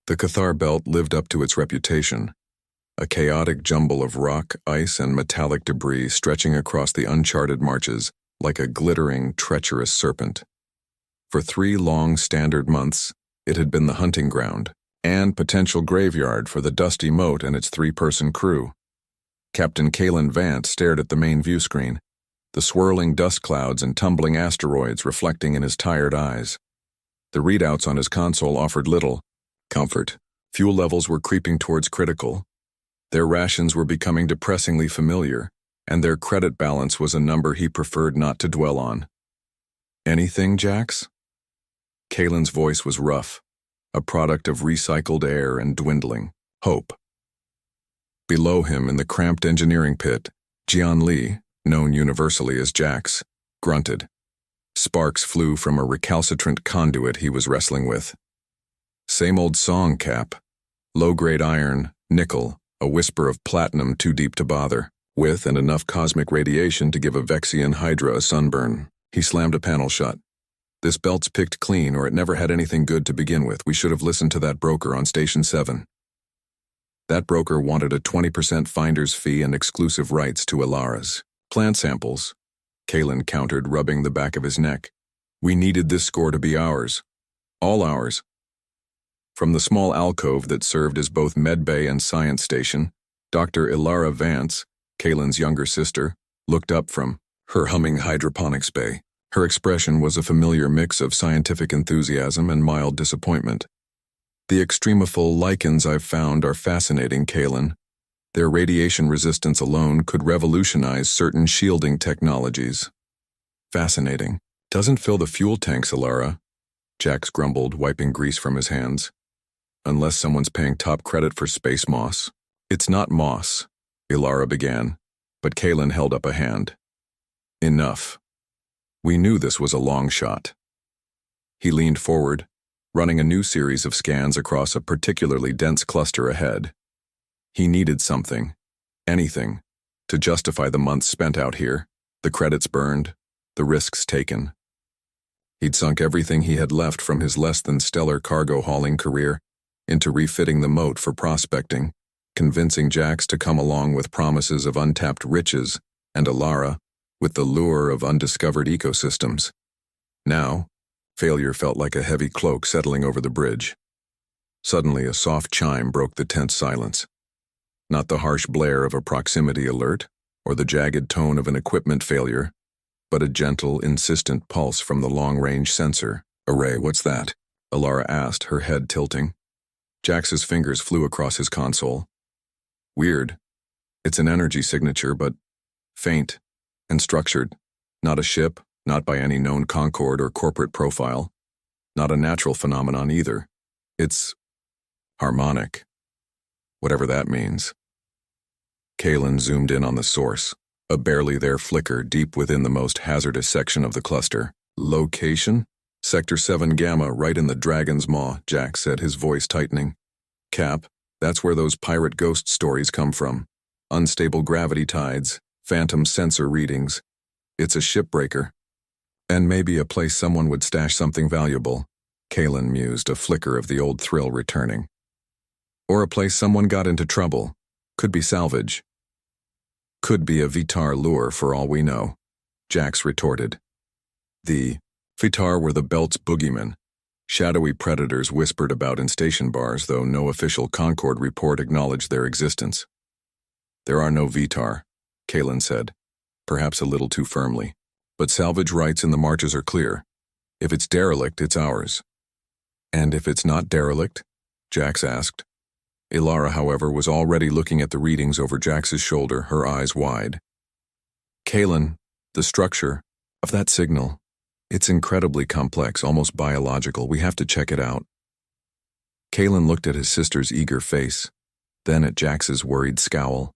The Cathar Belt lived up to its reputation, a chaotic jumble of rock, ice, and metallic debris stretching across the uncharted marches like a glittering, treacherous serpent. For 3 long standard months, it had been the hunting ground and potential graveyard for the Dusty Mote and its 3-person crew. Captain Kalen Vance stared at the main view screen, the swirling dust clouds and tumbling asteroids reflecting in his tired eyes. The readouts on his console offered little comfort. Fuel levels were creeping towards critical. Their rations were becoming depressingly familiar, and their credit balance was a number he preferred not to dwell on. "Anything, Jax?" Kalen's voice was rough, a product of recycled air and dwindling hope. Below him in the cramped engineering pit, Jian Li, known universally as Jax, grunted. Sparks flew from a recalcitrant conduit he was wrestling with. Same old song, Cap. Low-grade iron, nickel, a whisper of platinum too deep to bother, with and enough cosmic radiation to give a Vexian Hydra a sunburn. He slammed a panel shut. "This belt's picked clean, or it never had anything good to begin with. We should have listened to that broker on Station 7. That broker wanted a 20% finder's fee and exclusive rights to Ilara's plant samples," Kalen countered, rubbing the back of his neck. "We needed this score to be ours. All ours." From the small alcove that served as both medbay and science station, Dr. Ilara Vance, Kalen's younger sister, looked up from her humming hydroponics bay. Her expression was a familiar mix of scientific enthusiasm and mild disappointment. "The extremophile lichens I've found are fascinating, Kalen. Their radiation resistance alone could revolutionize certain shielding technologies." "Fascinating. Doesn't fill the fuel tanks, Ilara," Jax grumbled, wiping grease from his hands. "Unless someone's paying top credit for space moss." "It's not moss," Ilara began, but Kalen held up a hand. "Enough. We knew this was a long shot." He leaned forward, running a new series of scans across a particularly dense cluster ahead. He needed something, anything, to justify the months spent out here, the credits burned, the risks taken. He'd sunk everything he had left from his less-than-stellar cargo hauling career into refitting the moat for prospecting, convincing Jax to come along with promises of untapped riches, and Ilara with the lure of undiscovered ecosystems. Now, failure felt like a heavy cloak settling over the bridge. Suddenly, a soft chime broke the tense silence. Not the harsh blare of a proximity alert or the jagged tone of an equipment failure, but a gentle, insistent pulse from the long-range sensor. "Array, what's that?" Ilara asked, her head tilting. Jax's fingers flew across his console. "Weird. It's an energy signature, but faint and structured. Not a ship, not by any known Concord or corporate profile. Not a natural phenomenon either. It's harmonic. Whatever that means." Kalen zoomed in on the source, a barely there flicker deep within the most hazardous section of the cluster. "Location? Sector 7 Gamma, right in the Dragon's Maw," Jax said, his voice tightening. "Cap, that's where those pirate ghost stories come from. Unstable gravity tides, phantom sensor readings. It's a shipbreaker. And maybe a place someone would stash something valuable," Kalen mused, a flicker of the old thrill returning. "Or a place someone got into trouble. Could be salvage. Could be a Vitar lure for all we know," Jax retorted. The Vitar were the Belt's boogeymen, shadowy predators whispered about in station bars, though no official Concord report acknowledged their existence. "There are no Vitar," Kalen said, perhaps a little too firmly. "But salvage rights in the marches are clear. If it's derelict, it's ours." "And if it's not derelict?" Jax asked. Ilara, however, was already looking at the readings over Jax's shoulder, her eyes wide. "Kalen, the structure of that signal, it's incredibly complex, almost biological. We have to check it out." Kalen looked at his sister's eager face, then at Jax's worried scowl.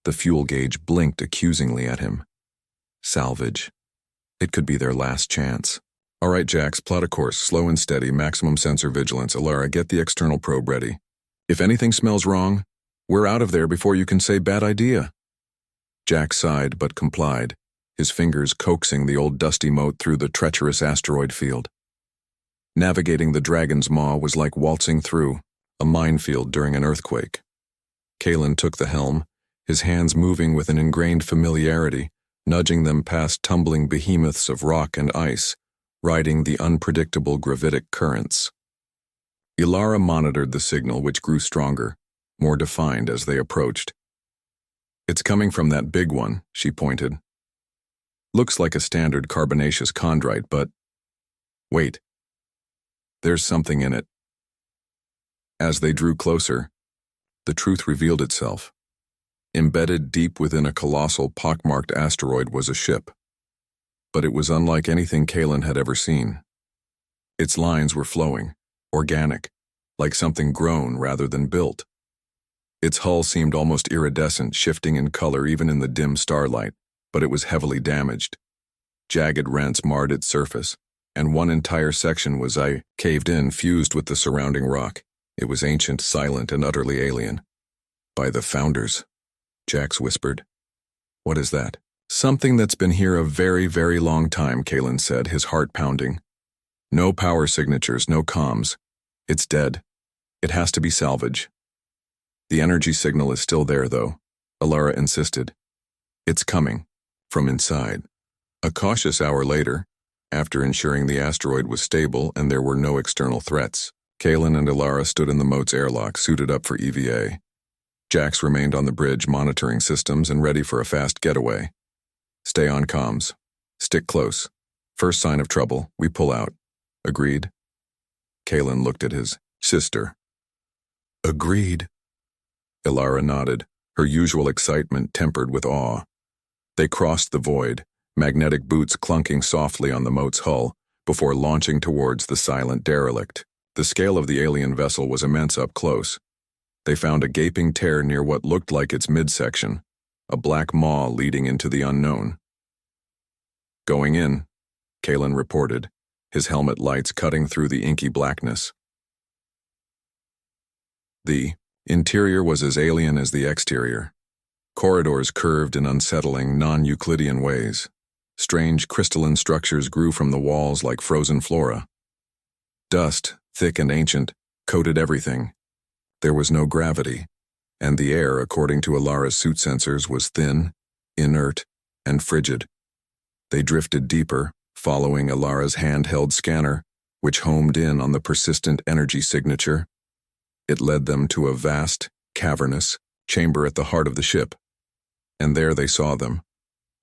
The fuel gauge blinked accusingly at him. Salvage. It could be their last chance. "All right, Jax, plot a course, slow and steady, maximum sensor vigilance. Ilara, get the external probe ready. If anything smells wrong, we're out of there before you can say bad idea." Jax sighed but complied, his fingers coaxing the old Dusty Mote through the treacherous asteroid field. Navigating the Dragon's Maw was like waltzing through a minefield during an earthquake. Kalen took the helm, his hands moving with an ingrained familiarity, nudging them past tumbling behemoths of rock and ice, riding the unpredictable gravitic currents. Ilara monitored the signal, which grew stronger, more defined as they approached. "It's coming from that big one," she pointed. "Looks like a standard carbonaceous chondrite, but wait. There's something in it." As they drew closer, the truth revealed itself. Embedded deep within a colossal, pockmarked asteroid was a ship. But it was unlike anything Kalen had ever seen. Its lines were flowing, organic, like something grown rather than built. Its hull seemed almost iridescent, shifting in color even in the dim starlight, but it was heavily damaged. Jagged rents marred its surface, and one entire section was caved in, fused with the surrounding rock. It was ancient, silent, and utterly alien. "By the Founders," Jax whispered. "What is that?" "Something that's been here a very, very long time," Kalen said, his heart pounding. "No power signatures, no comms. It's dead. It has to be salvage." "The energy signal is still there, though," Ilara insisted. "It's coming. From inside." A cautious hour later, after ensuring the asteroid was stable and there were no external threats, Kalen and Ilara stood in the Mote's airlock, suited up for EVA. Jax remained on the bridge, monitoring systems and ready for a fast getaway. "Stay on comms. Stick close. First sign of trouble, we pull out." "Agreed?" Kalen looked at his sister. "Agreed." Ilara nodded, her usual excitement tempered with awe. They crossed the void, magnetic boots clunking softly on the Mote's hull, before launching towards the silent derelict. The scale of the alien vessel was immense up close. They found a gaping tear near what looked like its midsection, a black maw leading into the unknown. "Going in," Kalen reported, his helmet lights cutting through the inky blackness. The interior was as alien as the exterior. Corridors curved in unsettling, non-Euclidean ways. Strange crystalline structures grew from the walls like frozen flora. Dust, thick and ancient, coated everything. There was no gravity, and the air, according to Ilara's suit sensors, was thin, inert, and frigid. They drifted deeper, following Ilara's handheld scanner, which homed in on the persistent energy signature. It led them to a vast, cavernous chamber at the heart of the ship. And there they saw them.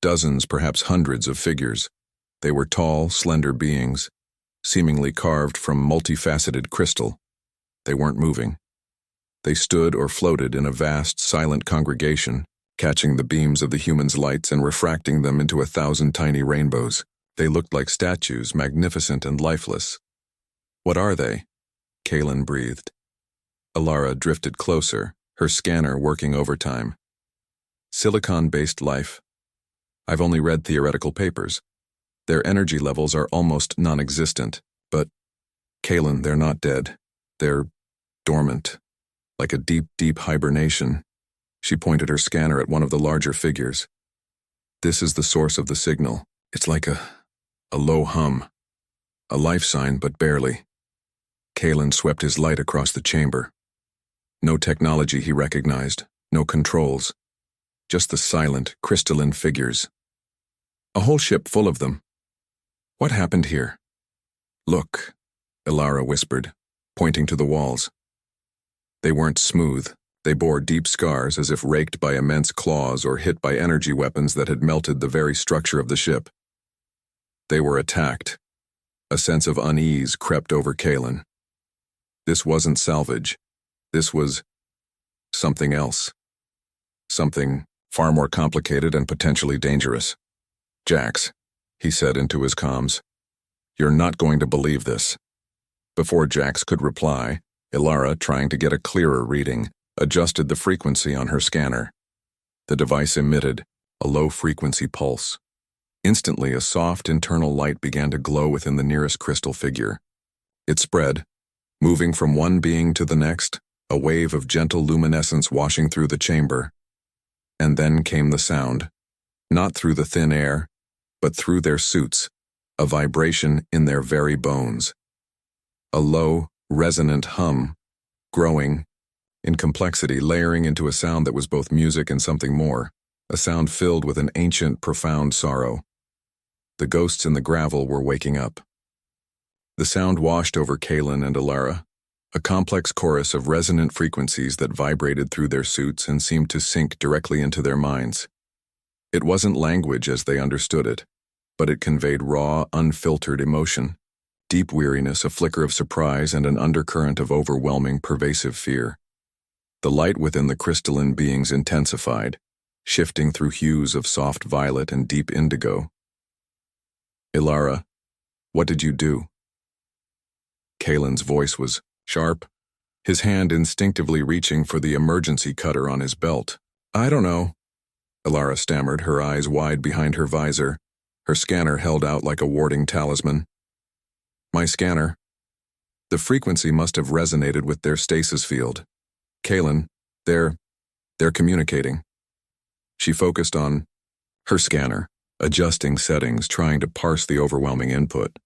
Dozens, perhaps hundreds of figures. They were tall, slender beings, seemingly carved from multifaceted crystal. They weren't moving. They stood or floated in a vast, silent congregation, catching the beams of the humans' lights and refracting them into 1,000 tiny rainbows. They looked like statues, magnificent and lifeless. "What are they?" Kalen breathed. Ilara drifted closer, her scanner working overtime. "Silicon-based life. I've only read theoretical papers. Their energy levels are almost non-existent, but, Kalen, they're not dead. They're dormant, like a deep, deep hibernation." She pointed her scanner at one of the larger figures. "This is the source of the signal. It's like a low hum. A life sign, but barely." Kalen swept his light across the chamber. No technology he recognized, no controls. Just the silent, crystalline figures. A whole ship full of them. "What happened here?" "Look," Ilara whispered, pointing to the walls. They weren't smooth. They bore deep scars as if raked by immense claws or hit by energy weapons that had melted the very structure of the ship. They were attacked. A sense of unease crept over Kalen. This wasn't salvage. This was something else. Something far more complicated and potentially dangerous. "Jax," he said into his comms, "you're not going to believe this." Before Jax could reply, Ilara, trying to get a clearer reading, adjusted the frequency on her scanner. The device emitted a low-frequency pulse. Instantly, a soft internal light began to glow within the nearest crystal figure. It spread, moving from one being to the next, a wave of gentle luminescence washing through the chamber. And then came the sound, not through the thin air, but through their suits, a vibration in their very bones. A low, resonant hum, growing, in complexity, layering into a sound that was both music and something more, a sound filled with an ancient, profound sorrow. The ghosts in the gravel were waking up. The sound washed over Kaelin and Alara, a complex chorus of resonant frequencies that vibrated through their suits and seemed to sink directly into their minds. It wasn't language as they understood it, but it conveyed raw, unfiltered emotion, deep weariness, a flicker of surprise, and an undercurrent of overwhelming, pervasive fear. The light within the crystalline beings intensified, shifting through hues of soft violet and deep indigo. Alara, what did you do? Kaelin's voice was sharp, his hand instinctively reaching for the emergency cutter on his belt. I don't know, Alara stammered, her eyes wide behind her visor, her scanner held out like a warding talisman. My scanner. The frequency must have resonated with their stasis field. Kaelin, they're communicating. She focused on her scanner, adjusting settings, trying to parse the overwhelming input.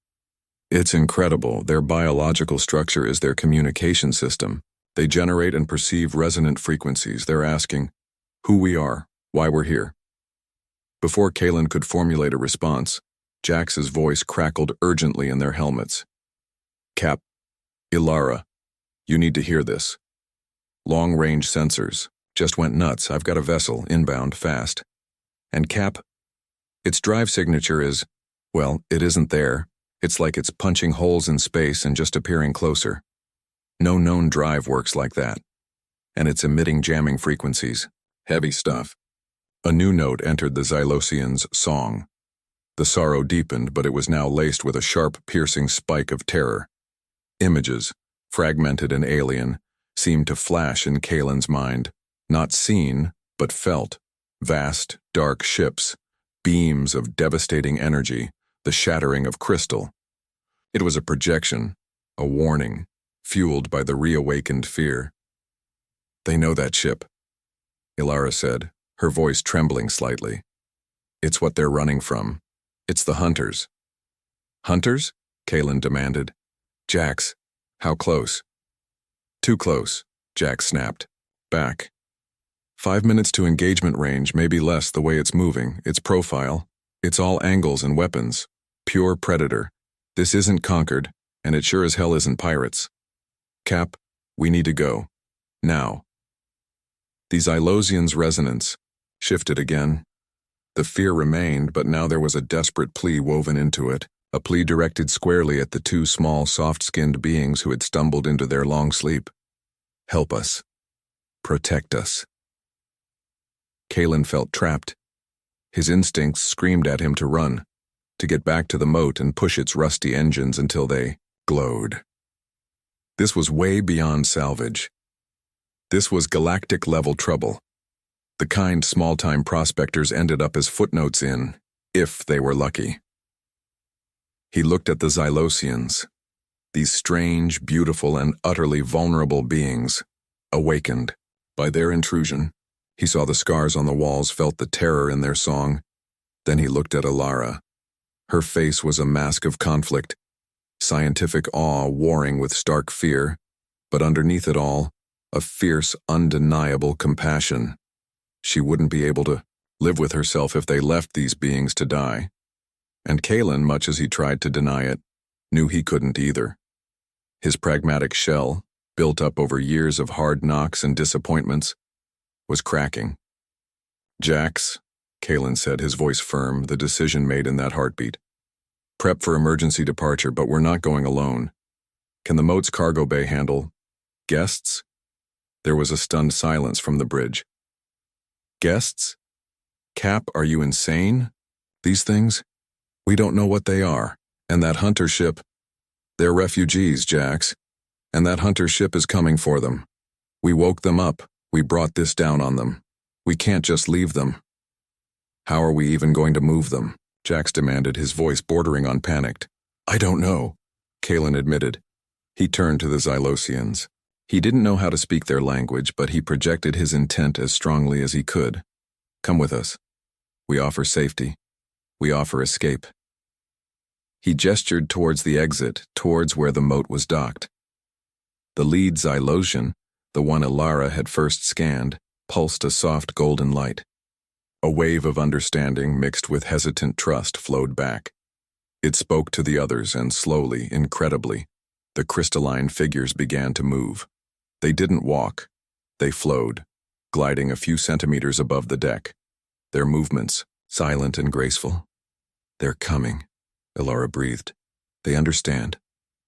It's incredible. Their biological structure is their communication system. They generate and perceive resonant frequencies. They're asking who we are, why we're here. Before Kaelin could formulate a response, Jax's voice crackled urgently in their helmets. Cap, Alara, you need to hear this. Long-range sensors. Just went nuts. I've got a vessel, inbound, fast. And Cap, its drive signature is, well, it isn't there. It's like it's punching holes in space and just appearing closer. No known drive works like that. And it's emitting jamming frequencies. Heavy stuff. A new note entered the Xylosian's song. The sorrow deepened, but it was now laced with a sharp, piercing spike of terror. Images, fragmented and alien, seemed to flash in Kaelin's mind. Not seen, but felt. Vast, dark ships, beams of devastating energy, the shattering of crystal. It was a projection, a warning, fueled by the reawakened fear. They know that ship, Alara said, her voice trembling slightly. It's what they're running from. It's the hunters. Hunters? Kaelin demanded. Jax, how close? Too close, Jax snapped. Back. 5 minutes to engagement range, maybe less the way it's moving, its profile. It's all angles and weapons. Pure predator. This isn't Conquered, and it sure as hell isn't pirates. Cap, we need to go. Now. The Xylosian's resonance shifted again. The fear remained, but now there was a desperate plea woven into it, a plea directed squarely at the two small, soft-skinned beings who had stumbled into their long sleep. Help us. Protect us. Kaelin felt trapped. His instincts screamed at him to run, to get back to the moat and push its rusty engines until they glowed. This was way beyond salvage. This was galactic-level trouble. The kind small-time prospectors ended up as footnotes in, if they were lucky. He looked at the Xylosians, these strange, beautiful, and utterly vulnerable beings, awakened by their intrusion. He saw the scars on the walls, felt the terror in their song. Then he looked at Alara. Her face was a mask of conflict, scientific awe warring with stark fear, but underneath it all, a fierce, undeniable compassion. She wouldn't be able to live with herself if they left these beings to die. And Kaelin, much as he tried to deny it, knew he couldn't either. His pragmatic shell, built up over years of hard knocks and disappointments, was cracking. Jax, Kaelin said, his voice firm, the decision made in that heartbeat. Prep for emergency departure, but we're not going alone. Can the moat's cargo bay handle guests? There was a stunned silence from the bridge. Guests? Cap, are you insane? These things? We don't know what they are. And that hunter ship, they're refugees, Jax. And that hunter ship is coming for them. We woke them up. We brought this down on them. We can't just leave them. How are we even going to move them? Jax demanded, his voice bordering on panicked. I don't know, Kaelin admitted. He turned to the Xylosians. He didn't know how to speak their language, but he projected his intent as strongly as he could. Come with us. We offer safety. We offer escape. He gestured towards the exit, towards where the moat was docked. The lead Xylosian, the one Ilara had first scanned, pulsed a soft golden light. A wave of understanding mixed with hesitant trust flowed back. It spoke to the others, and slowly, incredibly, the crystalline figures began to move. They didn't walk. They flowed, gliding a few centimeters above the deck. Their movements, silent and graceful. "They're coming," Ilara breathed. "They understand.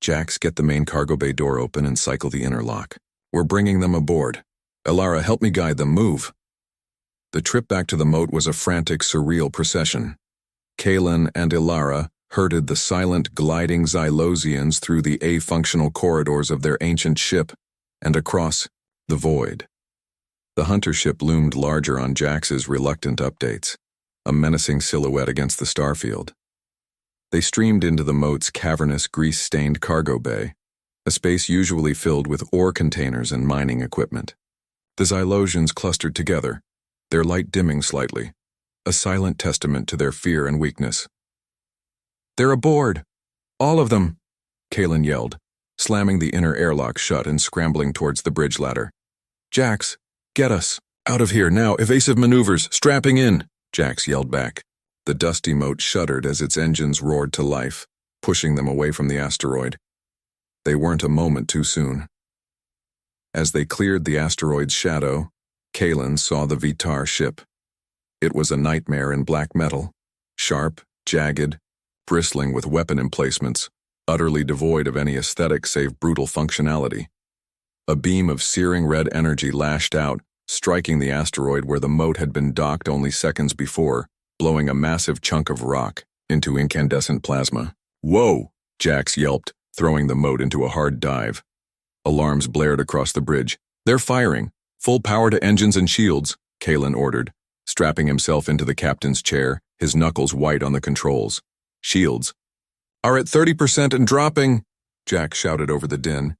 Jax, get the main cargo bay door open and cycle the inner lock. We're bringing them aboard. Ilara, help me guide them. Move." The trip back to the moat was a frantic, surreal procession. Kaelin and Ilara herded the silent, gliding Xylosians through the a-functional corridors of their ancient ship and across the void. The hunter ship loomed larger on Jax's reluctant updates, a menacing silhouette against the starfield. They streamed into the moat's cavernous, grease-stained cargo bay, a space usually filled with ore containers and mining equipment. The Xylosians clustered together, their light dimming slightly, a silent testament to their fear and weakness. "They're aboard! All of them!" Kaelin yelled, slamming the inner airlock shut and scrambling towards the bridge ladder. "Jax, get us! Out of here, now! Evasive maneuvers! Strapping in!" Jax yelled back. The Dusty Mote shuddered as its engines roared to life, pushing them away from the asteroid. They weren't a moment too soon. As they cleared the asteroid's shadow, Kaelin saw the Vitar ship. It was a nightmare in black metal, sharp, jagged, bristling with weapon emplacements, utterly devoid of any aesthetic save brutal functionality. A beam of searing red energy lashed out, striking the asteroid where the mote had been docked only seconds before, blowing a massive chunk of rock into incandescent plasma. "Whoa!" Jax yelped, throwing the mote into a hard dive. Alarms blared across the bridge. "They're firing! Full power to engines and shields," Kaelin ordered, strapping himself into the captain's chair, his knuckles white on the controls. "Shields are at 30% and dropping," Jax shouted over the din.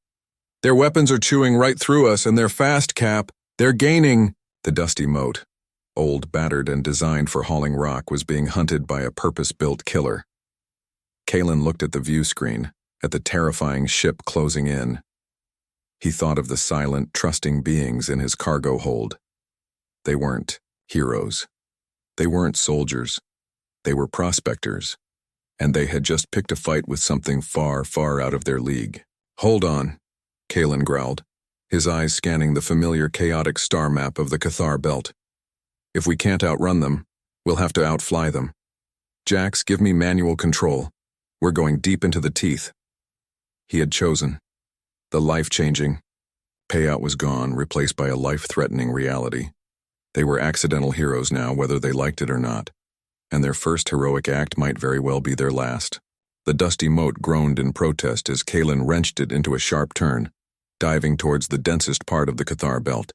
"Their weapons are chewing right through us, and they're fast, Cap. They're gaining." The Dusty Mote, old, battered, and designed for hauling rock, was being hunted by a purpose-built killer. Kaelin looked at the view screen, at the terrifying ship closing in. He thought of the silent, trusting beings in his cargo hold. They weren't heroes. They weren't soldiers. They were prospectors, and they had just picked a fight with something far, far out of their league. "Hold on," Kaelin growled, his eyes scanning the familiar chaotic star map of the Cathar belt. "If we can't outrun them, we'll have to outfly them. Jax, give me manual control. We're going deep into the teeth." He had chosen. The life-changing payout was gone, replaced by a life-threatening reality. They were accidental heroes now, whether they liked it or not, and their first heroic act might very well be their last. The Dusty Mote groaned in protest as Kaelin wrenched it into a sharp turn, diving towards the densest part of the Cathar belt,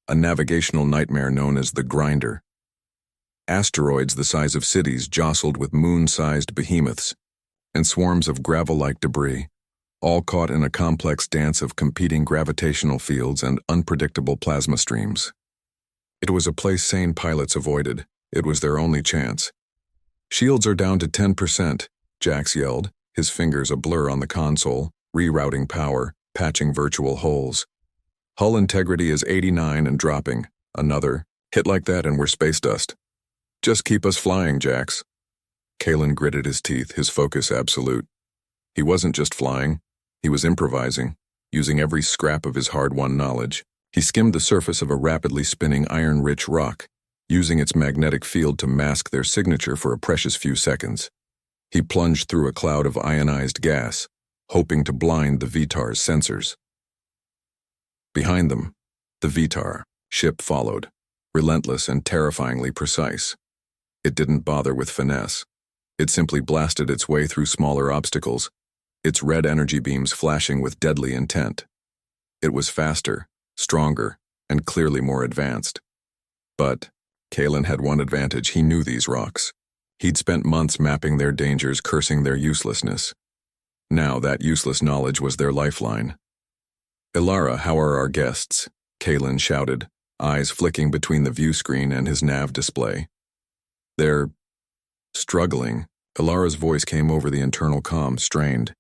a navigational nightmare known as the Grinder. Asteroids the size of cities jostled with moon-sized behemoths, and swarms of gravel-like debris, all caught in a complex dance of competing gravitational fields and unpredictable plasma streams. It was a place sane pilots avoided. It was their only chance. "Shields are down to 10%, Jax yelled, his fingers a blur on the console, rerouting power, patching virtual holes. "Hull integrity is 89 and dropping. Another hit like that and we're space dust. Just keep us flying, Jax." Kaelin gritted his teeth, his focus absolute. He wasn't just flying. He was improvising, using every scrap of his hard-won knowledge. He skimmed the surface of a rapidly spinning iron-rich rock, using its magnetic field to mask their signature for a precious few seconds. He plunged through a cloud of ionized gas, hoping to blind the Vitar's sensors. Behind them, the Vitar ship followed, relentless and terrifyingly precise. It didn't bother with finesse. It simply blasted its way through smaller obstacles, its red energy beams flashing with deadly intent. It was faster, stronger, and clearly more advanced. But Kaelin had one advantage: he knew these rocks. He'd spent months mapping their dangers, cursing their uselessness. Now that useless knowledge was their lifeline. "Ilara, how are our guests?" Kaelin shouted, eyes flicking between the view screen and his nav display. "They're struggling." Ilara's voice came over the internal comm, strained.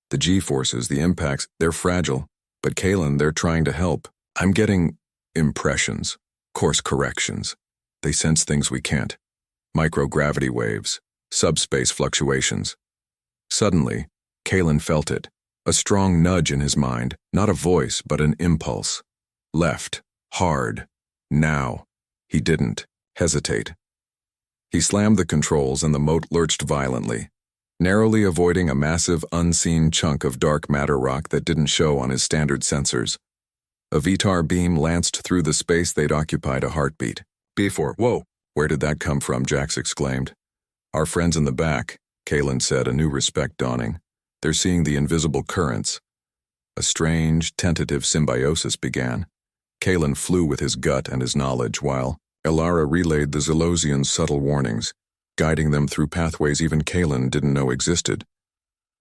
"The G-forces, the impacts, they're fragile. But Kalen, they're trying to help. I'm getting impressions, course corrections. They sense things we can't. Microgravity waves, subspace fluctuations. Suddenly, Kalen felt it. A strong nudge in his mind, not a voice, but an impulse. Left, hard, now. He didn't hesitate. He slammed the controls and the mote lurched violently, narrowly avoiding a massive, unseen chunk of dark matter rock that didn't show on his standard sensors. A VTAR beam lanced through the space they'd occupied a heartbeat. Before, whoa, where did that come from? Jax exclaimed. Our friends in the back, Kalen said, a new respect dawning. They're seeing the invisible currents. A strange, tentative symbiosis began. Kalen flew with his gut and his knowledge, while Elara relayed the Zelosians' subtle warnings, guiding them through pathways even Kalen didn't know existed.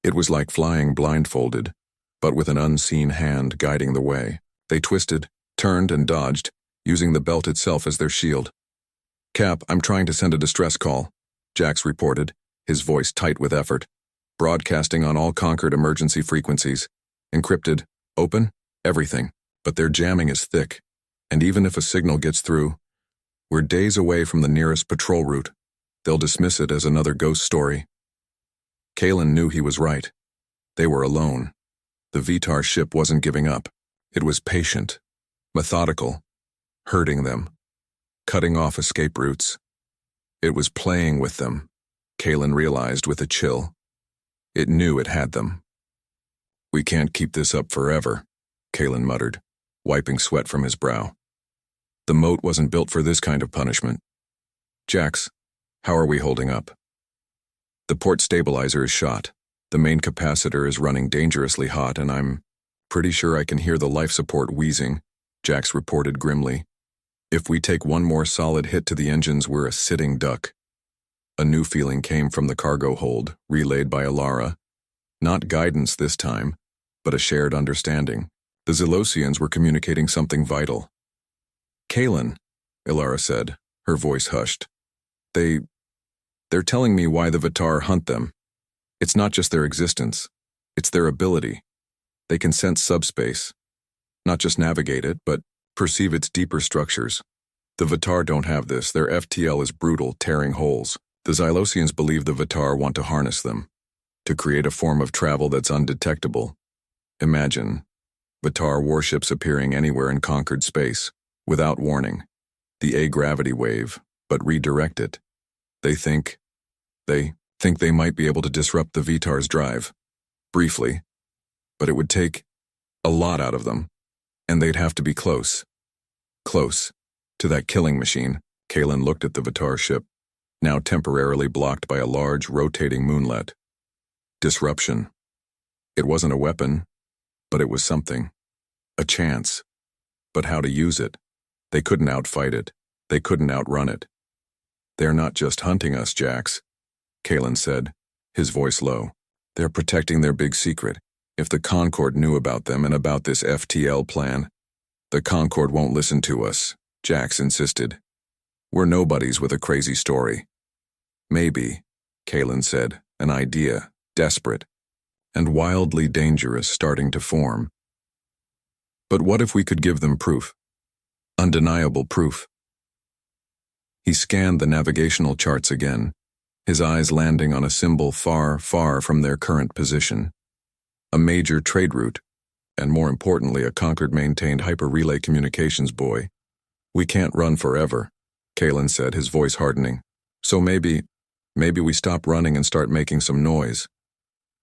It was like flying blindfolded, but with an unseen hand guiding the way. They twisted, turned, and dodged, using the belt itself as their shield. Cap, I'm trying to send a distress call, Jax reported, his voice tight with effort. Broadcasting on all conquered emergency frequencies. Encrypted, open, everything. But their jamming is thick, and even if a signal gets through, we're days away from the nearest patrol route. They'll dismiss it as another ghost story. Kalen knew he was right. They were alone. The VTAR ship wasn't giving up. It was patient, methodical, hurting them, cutting off escape routes. It was playing with them, Kalen realized with a chill. It knew it had them. We can't keep this up forever, Kalen muttered, wiping sweat from his brow. The mote wasn't built for this kind of punishment. Jax, how are we holding up? The port stabilizer is shot. The main capacitor is running dangerously hot, and I'm pretty sure I can hear the life support wheezing, Jax reported grimly. If we take one more solid hit to the engines, we're a sitting duck. A new feeling came from the cargo hold, relayed by Elara. Not guidance this time, but a shared understanding. The Zelosians were communicating something vital. Kalen, Elara said, her voice hushed. They're telling me why the Vitar hunt them. It's not just their existence. It's their ability. They can sense subspace. Not just navigate it, but perceive its deeper structures. The Vitar don't have this. Their FTL is brutal, tearing holes. The Zelosians believe the Vitar want to harness them, to create a form of travel that's undetectable. Imagine Vitar warships appearing anywhere in conquered space, without warning. The A-gravity wave, but redirect it. They think they might be able to disrupt the Vitar's drive. Briefly. But it would take a lot out of them, and they'd have to be close. Close to that killing machine. Kalen looked at the Vitar ship, now temporarily blocked by a large, rotating moonlet. Disruption. It wasn't a weapon, but it was something. A chance. But how to use it? They couldn't outfight it. They couldn't outrun it. They're not just hunting us, Jax, Kalen said, his voice low. They're protecting their big secret. If the Concord knew about them and about this FTL plan, the Concord won't listen to us, Jax insisted. We're nobodies with a crazy story. Maybe, Kalen said, an idea, desperate, and wildly dangerous, starting to form. But what if we could give them proof? Undeniable proof. He scanned the navigational charts again, his eyes landing on a symbol far, far from their current position. A major trade route, and more importantly, a Concord-maintained hyper-relay communications buoy. We can't run forever, Kalen said, his voice hardening. So maybe we stop running and start making some noise.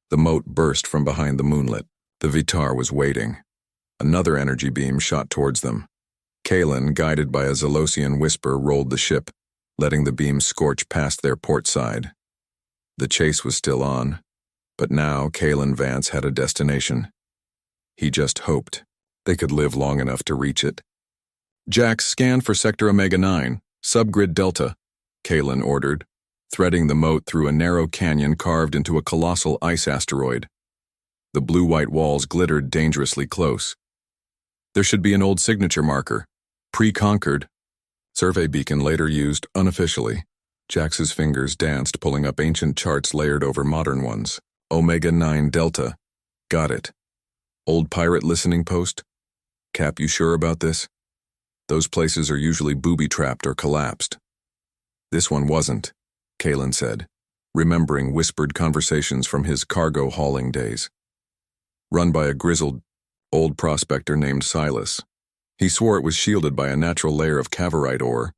The mote burst from behind the moonlit. The Vitar was waiting. Another energy beam shot towards them. Kalen, guided by a Zelosian whisper, rolled the ship, letting the beam scorch past their port side. The chase was still on, but now Kalen Vance had a destination. He just hoped they could live long enough to reach it. Jax, scan for Sector Omega-9, subgrid Delta, Kalen ordered, threading the mote through a narrow canyon carved into a colossal ice asteroid. The blue-white walls glittered dangerously close. There should be an old signature marker, pre-conquered. Survey beacon later used unofficially. Jax's fingers danced, pulling up ancient charts layered over modern ones. Omega-9 Delta. Got it. Old pirate listening post? Cap, you sure about this? Those places are usually booby-trapped or collapsed. This one wasn't, Kalen said, remembering whispered conversations from his cargo hauling days. Run by a grizzled, old prospector named Silas. He swore it was shielded by a natural layer of cavorite ore.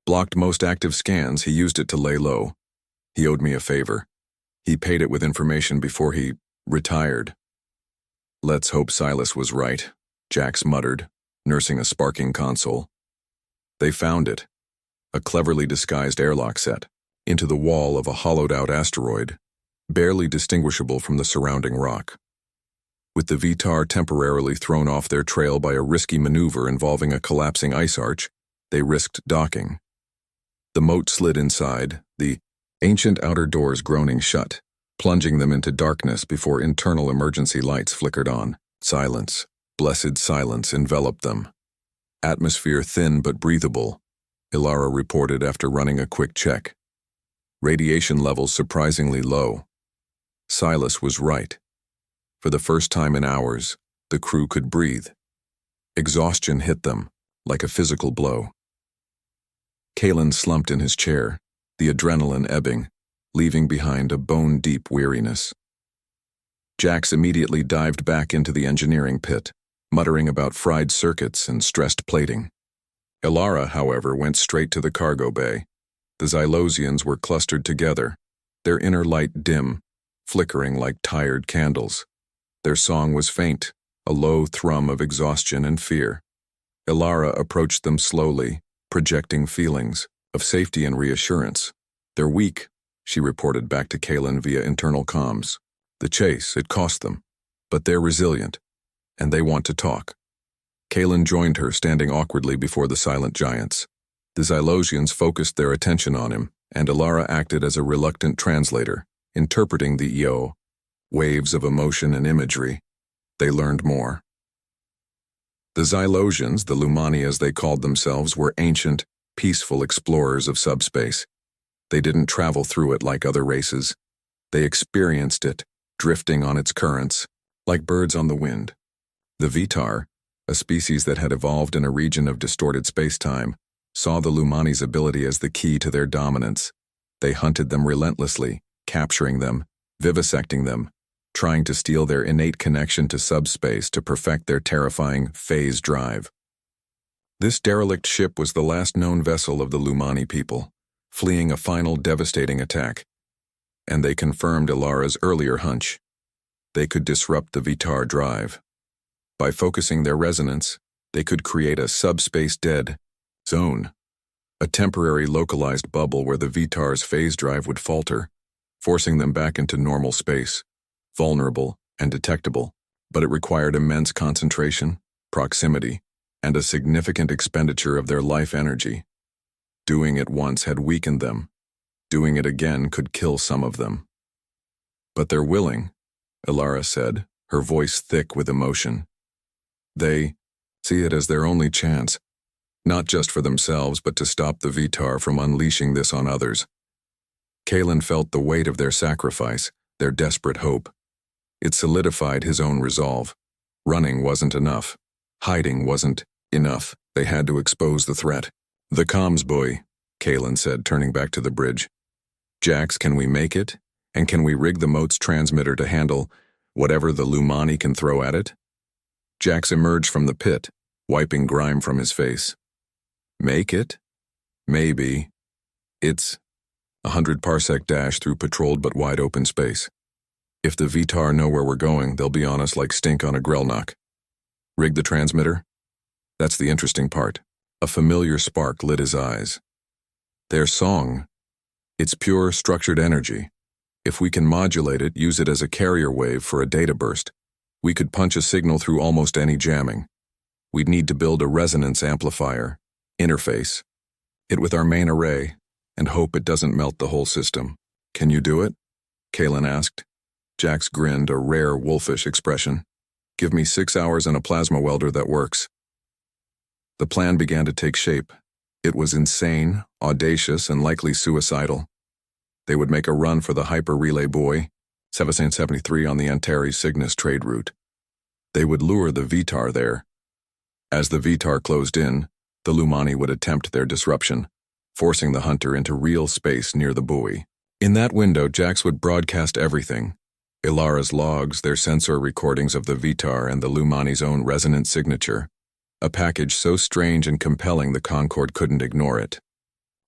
Blocked most active scans, he used it to lay low. He owed me a favor. He paid it with information before he retired. Let's hope Silas was right, Jax muttered, nursing a sparking console. They found it, a cleverly disguised airlock set, into the wall of a hollowed-out asteroid, barely distinguishable from the surrounding rock. With the VTAR temporarily thrown off their trail by a risky maneuver involving a collapsing ice arch, they risked docking. The mote slid inside, the ancient outer doors groaning shut, plunging them into darkness before internal emergency lights flickered on. Silence, blessed silence, enveloped them. Atmosphere thin but breathable, Ilara reported after running a quick check. Radiation levels surprisingly low. Silas was right. For the first time in hours, the crew could breathe. Exhaustion hit them, like a physical blow. Kalen slumped in his chair, the adrenaline ebbing, leaving behind a bone-deep weariness. Jax immediately dived back into the engineering pit, muttering about fried circuits and stressed plating. Ilara, however, went straight to the cargo bay. The Xylosians were clustered together, their inner light dim, flickering like tired candles. Their song was faint, a low thrum of exhaustion and fear. Ilara approached them slowly, projecting feelings of safety and reassurance. They're weak, she reported back to Kalen via internal comms. The chase, it cost them, but they're resilient, and they want to talk. Kalen joined her, standing awkwardly before the silent giants. The Xylosians focused their attention on him, and Ilara acted as a reluctant translator, interpreting the EO, waves of emotion and imagery. They learned more. The Xylosians, the Lumani as they called themselves, were ancient, peaceful explorers of subspace. They didn't travel through it like other races. They experienced it, drifting on its currents, like birds on the wind. The VTAR, a species that had evolved in a region of distorted space-time, saw the Lumani's ability as the key to their dominance. They hunted them relentlessly, capturing them, vivisecting them, trying to steal their innate connection to subspace to perfect their terrifying phase drive. This derelict ship was the last known vessel of the Lumani people, fleeing a final devastating attack. And they confirmed Ilara's earlier hunch. They could disrupt the VTAR drive. By focusing their resonance, they could create a subspace dead zone, a temporary localized bubble where the VTAR's phase drive would falter, forcing them back into normal space, vulnerable and detectable, but it required immense concentration, proximity, and a significant expenditure of their life energy. Doing it once had weakened them. Doing it again could kill some of them. But they're willing, Ilara said, her voice thick with emotion. They see it as their only chance, not just for themselves but to stop the VTAR from unleashing this on others. Kalen felt the weight of their sacrifice, their desperate hope. It solidified his own resolve. Running wasn't enough. Hiding wasn't enough. They had to expose the threat. The comms buoy, Kalen said, turning back to the bridge. Jax, can we make it? And can we rig the mote's transmitter to handle whatever the Lumani can throw at it? Jax emerged from the pit, wiping grime from his face. Make it? Maybe. It's 100 parsec dash through patrolled but wide open space. If the VTAR know where we're going, they'll be on us like stink on a Grelnock. Rig the transmitter? That's the interesting part. A familiar spark lit his eyes. Their song. It's pure, structured energy. If we can modulate it, use it as a carrier wave for a data burst, we could punch a signal through almost any jamming. We'd need to build a resonance amplifier, interface, it with our main array, and hope it doesn't melt the whole system. Can you do it? Kalen asked. Jax grinned, a rare wolfish expression. Give me 6 hours and a plasma welder that works. The plan began to take shape. It was insane, audacious, and likely suicidal. They would make a run for the hyper-relay buoy, 773 on the Antares Cygnus trade route. They would lure the Vitar there. As the Vitar closed in, the Lumani would attempt their disruption, forcing the hunter into real space near the buoy. In that window, Jax would broadcast everything. Ilara's logs, their sensor recordings of the Vitar, and the Lumani's own resonant signature. A package so strange and compelling the Concord couldn't ignore it.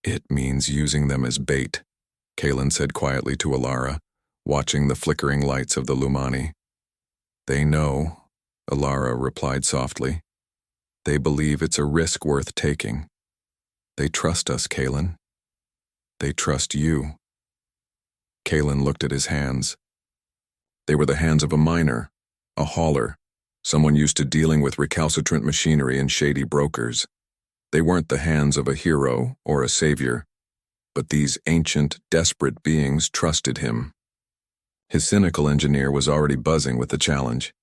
It means using them as bait, Kalen said quietly to Ilara, watching the flickering lights of the Lumani. They know, Ilara replied softly. They believe it's a risk worth taking. They trust us, Kalen. They trust you. Kalen looked at his hands. They were the hands of a miner, a hauler, someone used to dealing with recalcitrant machinery and shady brokers. They weren't the hands of a hero or a savior, but these ancient, desperate beings trusted him. His cynical engineer was already buzzing with the challenge.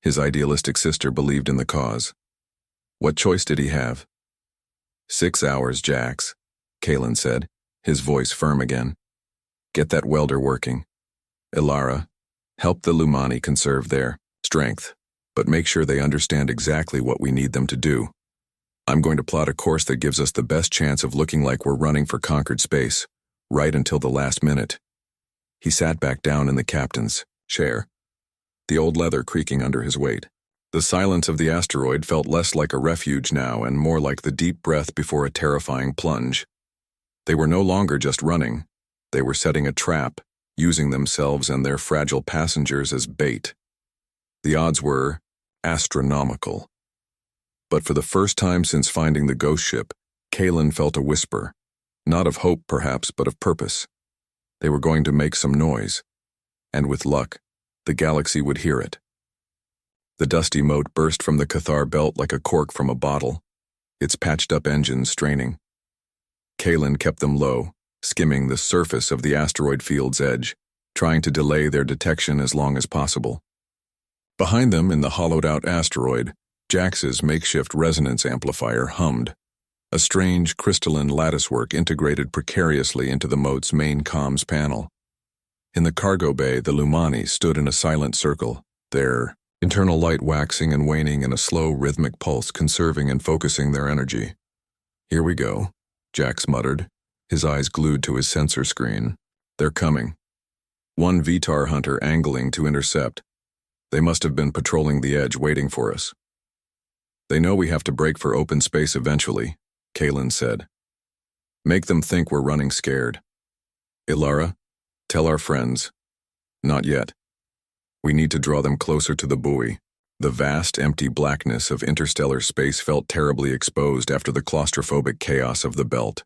His idealistic sister believed in the cause. What choice did he have? 6 hours, Jax, Kalen said, his voice firm again. Get that welder working. Ilara, help the Lumani conserve their strength, but make sure they understand exactly what we need them to do. I'm going to plot a course that gives us the best chance of looking like we're running for conquered space, right until the last minute. He sat back down in the captain's chair, the old leather creaking under his weight. The silence of the asteroid felt less like a refuge now and more like the deep breath before a terrifying plunge. They were no longer just running. They were setting a trap, using themselves and their fragile passengers as bait. The odds were astronomical. But for the first time since finding the ghost ship, Kalen felt a whisper, not of hope perhaps, but of purpose. They were going to make some noise, and with luck, the galaxy would hear it. The Dusty Mote burst from the Cathar belt like a cork from a bottle, its patched-up engines straining. Kalen kept them low, skimming the surface of the asteroid field's edge, trying to delay their detection as long as possible. Behind them, in the hollowed-out asteroid, Jax's makeshift resonance amplifier hummed. A strange, crystalline latticework integrated precariously into the Mote's main comms panel. In the cargo bay, the Lumani stood in a silent circle, their internal light waxing and waning in a slow, rhythmic pulse, conserving and focusing their energy. Here we go, Jax muttered, his eyes glued to his sensor screen. They're coming. One Vitar hunter angling to intercept. They must have been patrolling the edge waiting for us. They know we have to break for open space eventually, Kalen said. Make them think we're running scared. Ilara, tell our friends. Not yet. We need to draw them closer to the buoy. The vast, empty blackness of interstellar space felt terribly exposed after the claustrophobic chaos of the belt.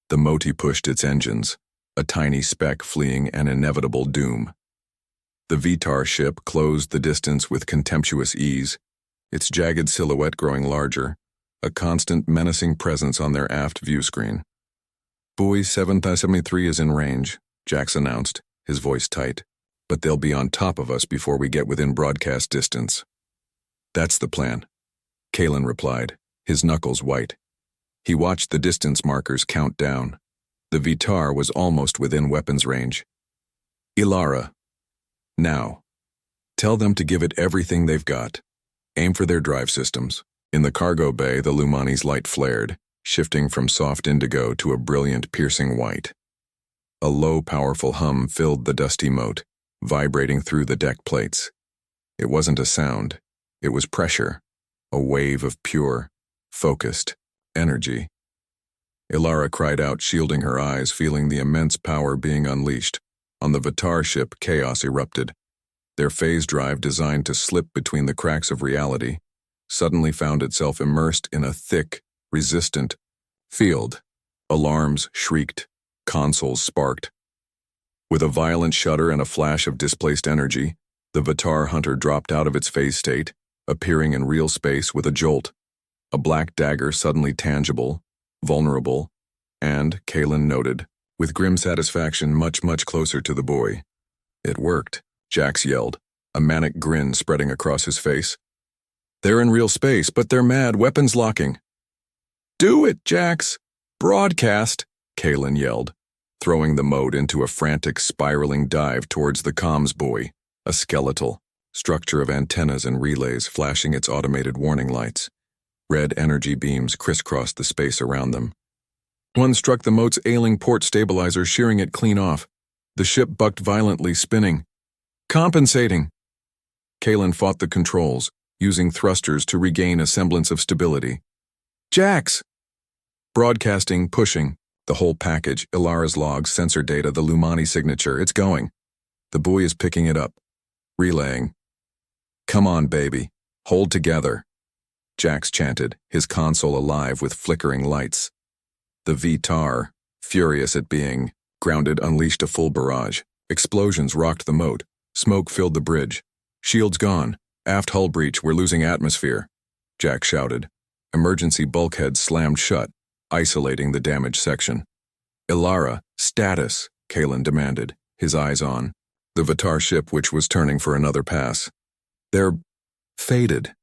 The Moti pushed its engines, a tiny speck fleeing an inevitable doom. The Vitar ship closed the distance with contemptuous ease, its jagged silhouette growing larger, a constant menacing presence on their aft view screen. Buoy 773 is in range, Jax announced, his voice tight, but they'll be on top of us before we get within broadcast distance. That's the plan, Kalen replied, his knuckles white. He watched the distance markers count down. The Vitar was almost within weapons range. Ilara, now, tell them to give it everything they've got. Aim for their drive systems. In the cargo bay, the Lumani's light flared, shifting from soft indigo to a brilliant, piercing white. A low, powerful hum filled the Dusty Mote, vibrating through the deck plates. It wasn't a sound. It was pressure, a wave of pure, focused energy. Ilara cried out, shielding her eyes, feeling the immense power being unleashed. On the Vitar ship, chaos erupted. Their phase drive, designed to slip between the cracks of reality, suddenly found itself immersed in a thick, resistant field. Alarms shrieked, consoles sparked. With a violent shudder and a flash of displaced energy, the Vitar hunter dropped out of its phase state, appearing in real space with a jolt. A black dagger suddenly tangible, vulnerable, and, Kalen noted, with grim satisfaction much closer to the buoy. It worked, Jax yelled, a manic grin spreading across his face. They're in real space, but they're mad, weapons locking. Do it, Jax! Broadcast, Kalen yelled, throwing the Mote into a frantic, spiraling dive towards the comms buoy, a skeletal, structure of antennas and relays flashing its automated warning lights. Red energy beams crisscrossed the space around them. One struck the mote's ailing port stabilizer, shearing it clean off. The ship bucked violently, spinning. Compensating! Kalen fought the controls, using thrusters to regain a semblance of stability. Jax! Broadcasting, pushing. The whole package, Ilara's logs, sensor data, the Lumani signature. It's going. The buoy is picking it up. Relaying. Come on, baby. Hold together. Jax chanted, his console alive with flickering lights. The VTAR, furious at being grounded, unleashed a full barrage. Explosions rocked the moat. Smoke filled the bridge. Shields gone. Aft hull breach, we're losing atmosphere. Jack shouted. Emergency bulkheads slammed shut, isolating the damaged section. Ilara, status, Kalen demanded, his eyes on the VTAR ship, which was turning for another pass. They're faded.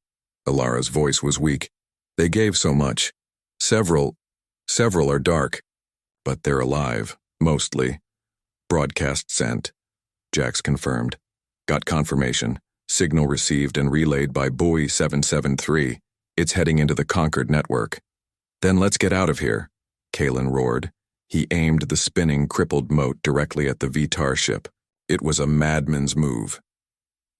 Ilara's voice was weak. They gave so much. Several are dark, but they're alive, mostly. Broadcast sent. Jax confirmed. Got confirmation. Signal received and relayed by buoy 773. It's heading into the Concord network. Then let's get out of here, Kalen roared. He aimed the spinning, crippled mote directly at the VTAR ship. It was a madman's move.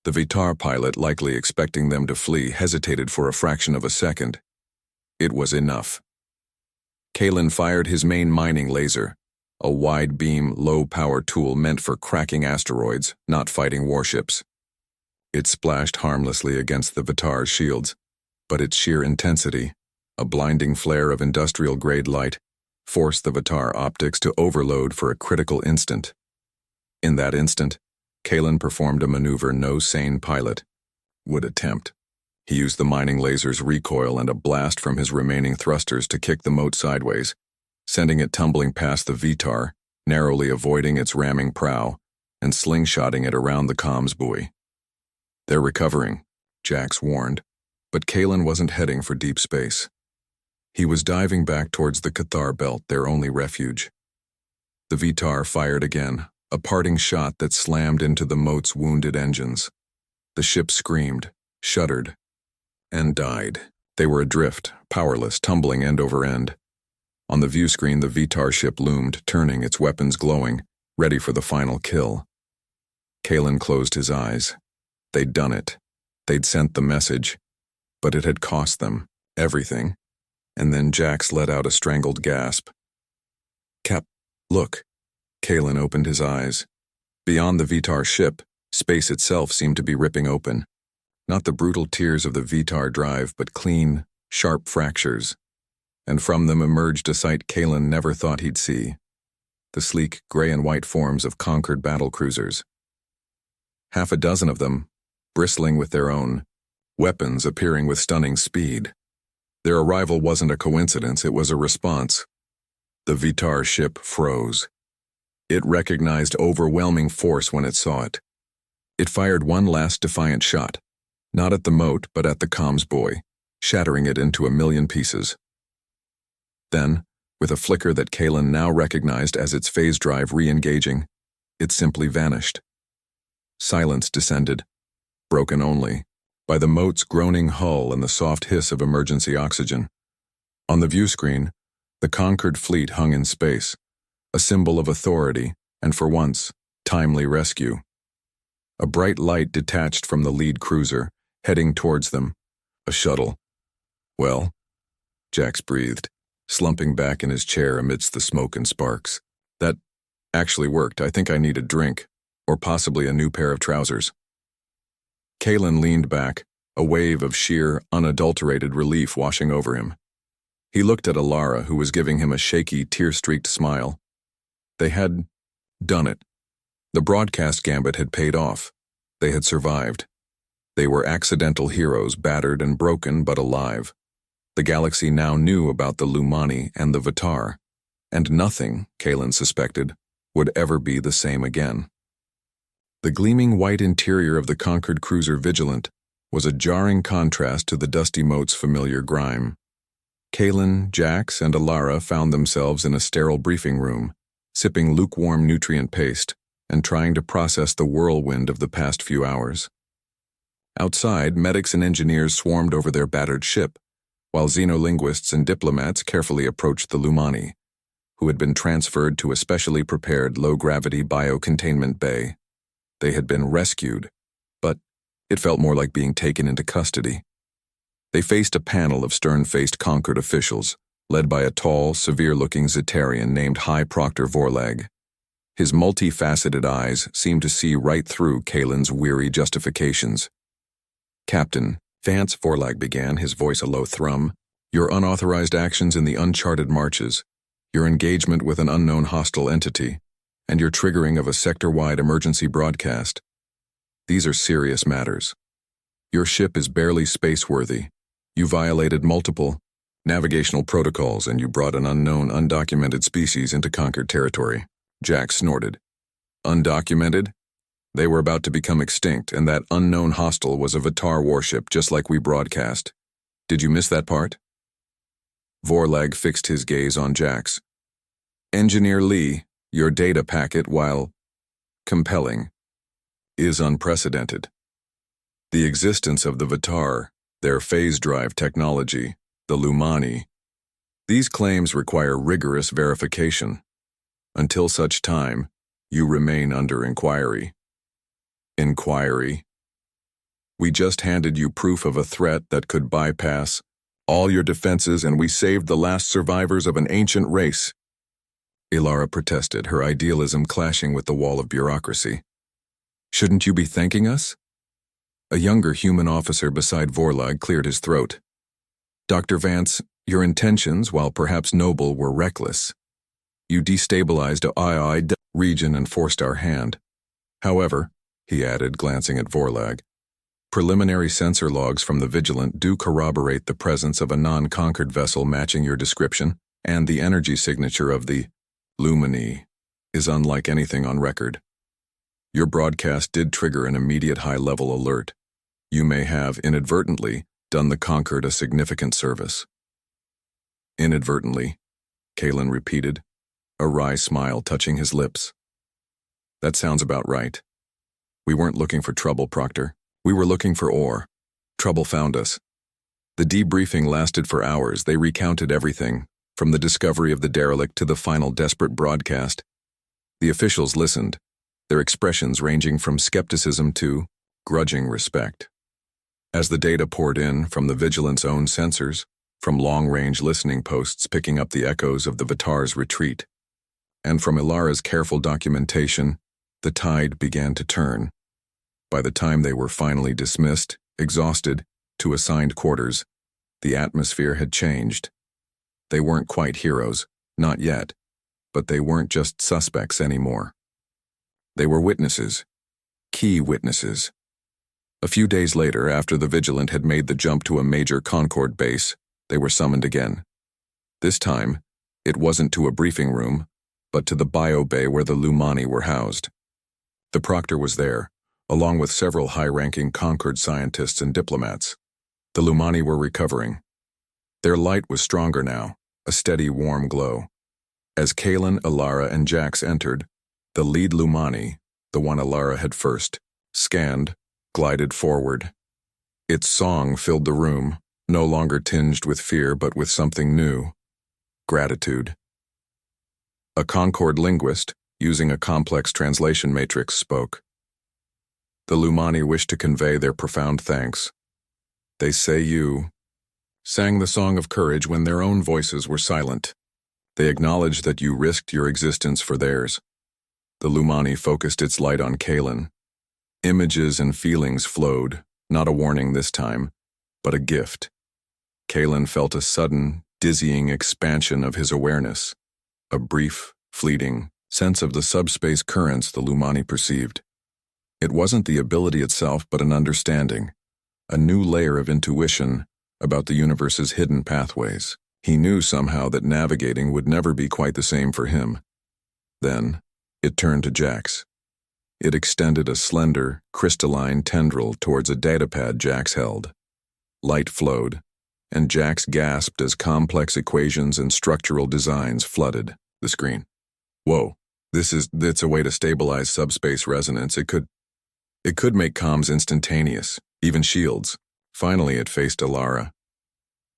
The VTAR pilot, likely expecting them to flee, hesitated for a fraction of a second. It was enough. Kalen fired his main mining laser, a wide-beam, low-power tool meant for cracking asteroids, not fighting warships. It splashed harmlessly against the VTAR's shields, but its sheer intensity, a blinding flare of industrial-grade light, forced the VTAR optics to overload for a critical instant. In that instant, Kalen performed a maneuver no sane pilot would attempt. He used the mining laser's recoil and a blast from his remaining thrusters to kick the mote sideways, sending it tumbling past the VTAR, narrowly avoiding its ramming prow, and slingshotting it around the comms buoy. They're recovering, Jax warned, but Kalen wasn't heading for deep space. He was diving back towards the Cathar belt, their only refuge. The VTAR fired again, a parting shot that slammed into the mote's wounded engines. The ship screamed, shuddered, and died. They were adrift, powerless, tumbling end over end. On the view screen, the VTAR ship loomed, turning, its weapons glowing, ready for the final kill. Kalen closed his eyes. They'd done it. They'd sent the message. But it had cost them everything. And then Jax let out a strangled gasp. Cap, look. Kalen opened his eyes. Beyond the VTAR ship, space itself seemed to be ripping open. Not the brutal tears of the VTAR drive, but clean, sharp fractures. And from them emerged a sight Kalen never thought he'd see. The sleek gray and white forms of conquered battlecruisers. Half a dozen of them, bristling with their own weapons, appearing with stunning speed. Their arrival wasn't a coincidence, it was a response. The VTAR ship froze. It recognized overwhelming force when it saw it. It fired one last defiant shot, not at the mote but at the comms buoy, shattering it into a million pieces. Then, with a flicker that Kalen now recognized as its phase drive re-engaging, it simply vanished. Silence descended, broken only by the mote's groaning hull and the soft hiss of emergency oxygen. On the view screen, the conquered fleet hung in space, a symbol of authority and, for once, timely rescue. A bright light detached from the lead cruiser, heading towards them, a shuttle. Well, Jax breathed, slumping back in his chair amidst the smoke and sparks. That actually worked. I think I need a drink, or possibly a new pair of trousers. Kalen leaned back, a wave of sheer, unadulterated relief washing over him. He looked at Ilara, who was giving him a shaky, tear-streaked smile. They had done it. The broadcast gambit had paid off. They had survived. They were accidental heroes, battered and broken, but alive. The galaxy now knew about the Lumani and the VTAR, and nothing, Kalen suspected, would ever be the same again. The gleaming white interior of the conquered cruiser Vigilant was a jarring contrast to the Dusty Mote's familiar grime. Kalen, Jax, and Ilara found themselves in a sterile briefing room, sipping lukewarm nutrient paste and trying to process the whirlwind of the past few hours. Outside, medics and engineers swarmed over their battered ship, while xenolinguists and diplomats carefully approached the Lumani, who had been transferred to a specially prepared low-gravity biocontainment bay. They had been rescued, but it felt more like being taken into custody. They faced a panel of stern-faced Concord officials, led by a tall, severe-looking Zetarian named High Proctor Vorlag. His multifaceted eyes seemed to see right through Kalen's weary justifications. "Captain," Vance, Vorlag began, his voice a low thrum, "your unauthorized actions in the uncharted marches, your engagement with an unknown hostile entity, and your triggering of a sector-wide emergency broadcast. These are serious matters. Your ship is barely space-worthy. You violated multiple navigational protocols, and you brought an unknown, undocumented species into conquered territory." Jack snorted. "Undocumented? They were about to become extinct, and that unknown hostile was a Vitar warship, just like we broadcast. Did you miss that part?" Vorlag fixed his gaze on Jack's. "Engineer Lee, your data packet, while compelling, is unprecedented. The existence of the Vitar, their phase drive technology, the Lumani, these claims require rigorous verification. Until such time, you remain under inquiry." "Inquiry? We just handed you proof of a threat that could bypass all your defenses, and we saved the last survivors of an ancient race," Ilara protested, her idealism clashing with the wall of bureaucracy. "Shouldn't you be thanking us?" A younger human officer beside Vorlag cleared his throat. "Dr. Vance, your intentions, while perhaps noble, were reckless. You destabilized the region and forced our hand. However," he added, glancing at Vorlag, "preliminary sensor logs from the Vigilant do corroborate the presence of a non-conquered vessel matching your description, and the energy signature of the Lumani is unlike anything on record. Your broadcast did trigger an immediate high-level alert. You may have, inadvertently, done the Conquered a significant service." "Inadvertently," Kalen repeated, a wry smile touching his lips. "That sounds about right. We weren't looking for trouble, Proctor. We were looking for ore. Trouble found us." The debriefing lasted for hours. They recounted everything, from the discovery of the derelict to the final desperate broadcast. The officials listened, their expressions ranging from skepticism to grudging respect. As the data poured in from the Vigilant's own sensors, from long-range listening posts picking up the echoes of the Vitar's retreat, and from Ilara's careful documentation, the tide began to turn. By the time they were finally dismissed, exhausted, to assigned quarters, the atmosphere had changed. They weren't quite heroes, not yet, but they weren't just suspects anymore. They were witnesses, key witnesses. A few days later, after the Vigilant had made the jump to a major Concord base, they were summoned again. This time, it wasn't to a briefing room, but to the bio bay where the Lumani were housed. The Proctor was there, along with several high-ranking Concord scientists and diplomats. The Lumani were recovering. Their light was stronger now, a steady, warm glow. As Kalen, Ilara, and Jax entered, the lead Lumani, the one Ilara had first scanned, glided forward. Its song filled the room, no longer tinged with fear but with something new: gratitude. A Concord linguist, using a complex translation matrix, spoke. The Lumani wished to convey their profound thanks. They say you sang the song of courage when their own voices were silent. They acknowledged that you risked your existence for theirs. The Lumani focused its light on Kalen. Images and feelings flowed, not a warning this time, but a gift. Kalen felt a sudden, dizzying expansion of his awareness, a brief, fleeting sense of the subspace currents the Lumani perceived. It wasn't the ability itself, but an understanding, a new layer of intuition about the universe's hidden pathways. He knew somehow that navigating would never be quite the same for him. Then, it turned to Jax. It extended a slender, crystalline tendril towards a datapad Jax held. Light flowed, and Jax gasped as complex equations and structural designs flooded the screen. Whoa, it's a way to stabilize subspace resonance. It could make comms instantaneous, even shields. Finally, it faced Ilara.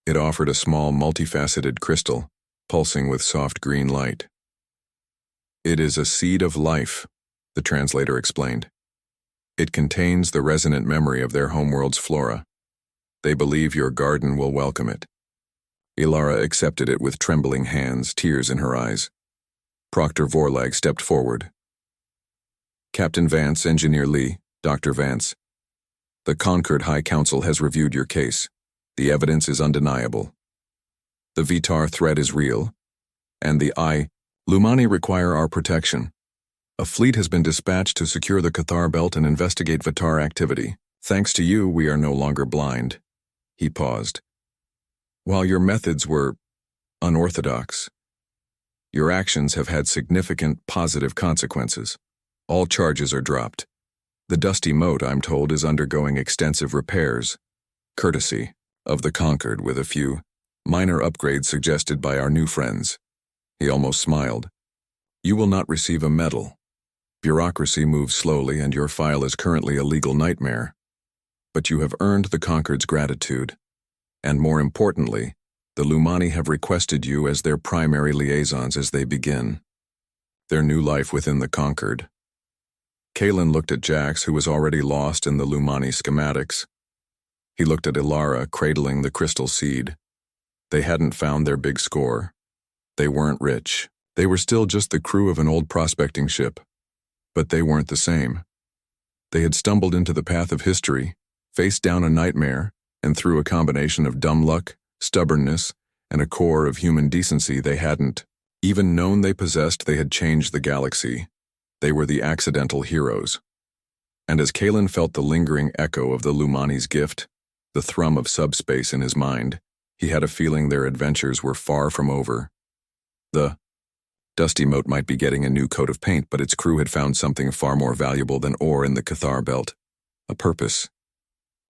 It offered a small, multifaceted crystal, pulsing with soft green light. "It is a seed of life," the translator explained. "It contains the resonant memory of their homeworld's flora. They believe your garden will welcome it." Ilara accepted it with trembling hands, tears in her eyes. Proctor Vorlag stepped forward. "Captain Vance, Engineer Lee, Dr. Vance. The Concord High Council has reviewed your case. The evidence is undeniable. The Vitar threat is real, and the Lumani require our protection. A fleet has been dispatched to secure the Cathar Belt and investigate Vitar activity. Thanks to you, we are no longer blind." He paused. "While your methods were unorthodox, your actions have had significant positive consequences. All charges are dropped. The Dusty Mote, I'm told, is undergoing extensive repairs, courtesy of the Concord, with a few minor upgrades suggested by our new friends." He almost smiled. "You will not receive a medal. Bureaucracy moves slowly, and your file is currently a legal nightmare. But you have earned the Concord's gratitude. And more importantly, the Lumani have requested you as their primary liaisons as they begin their new life within the Concord." Kalen looked at Jax, who was already lost in the Lumani schematics. He looked at Ilara, cradling the crystal seed. They hadn't found their big score. They weren't rich. They were still just the crew of an old prospecting ship. But they weren't the same. They had stumbled into the path of history, faced down a nightmare, and through a combination of dumb luck, stubbornness, and a core of human decency they hadn't even known they possessed, they had changed the galaxy. They were the accidental heroes. And as Kalen felt the lingering echo of the Lumani's gift, the thrum of subspace in his mind, he had a feeling their adventures were far from over. The Dusty Mote might be getting a new coat of paint, but its crew had found something far more valuable than ore in the Cathar Belt: a purpose.